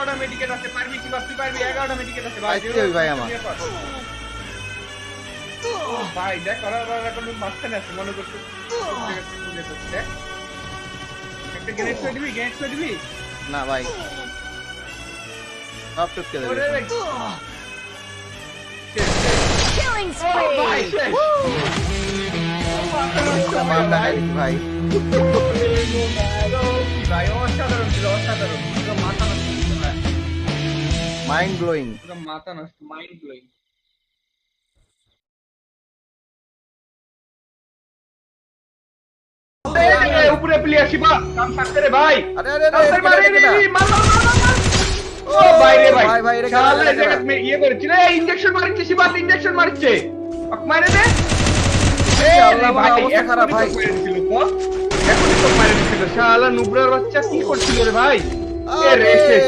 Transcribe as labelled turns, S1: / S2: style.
S1: 11টা মেডিকেট আছে, পারবি কি তুই পারবি? 11টা মেডিকেট আছে ভাই।
S2: ভাই আমার
S1: ভাই দেখ ওরা এখন মাঝখানে আছে মনে করছে একটা গ্রেনেড করে দিবি, গ্রেনেড করে দিবি
S2: না ভাই, সব টুককে দেবে।
S1: ওরে
S3: Killing
S1: ভাই
S3: spree!
S1: শেষ।
S2: ভাই
S1: ভাই অসাধারণ ছিল, অসাধারণ, পুরো মাথা নষ্ট ছিল ভাই,
S2: মাইন্ড ব্লোয়িং।
S1: পুরো মাথা নষ্ট, মাইন্ড ব্লোয়িং। উপরে প্লেয়ার শিবা কাম থাকতে রে ভাই।
S2: আরে আরে আরে,
S1: কাউসার মারে রে, মার মার মার মার, মার। ও ভাই রে ভাই,
S2: ভাই, ভাই, রে
S1: শালা
S2: রে
S1: এই জায়গা মে ইয়ে করেছিল, এই ইনজেকশন মারছে শিবা, ইনজেকশন মারছে, মারে দে। এই
S2: আল্লাহ,
S1: ভাই
S2: অবস্থা খারাপ ভাই।
S1: এখনই তো মারে দিছিল শালা নুবরার বাচ্চা, কি করছিল রে ভাই? এ রে শেষ।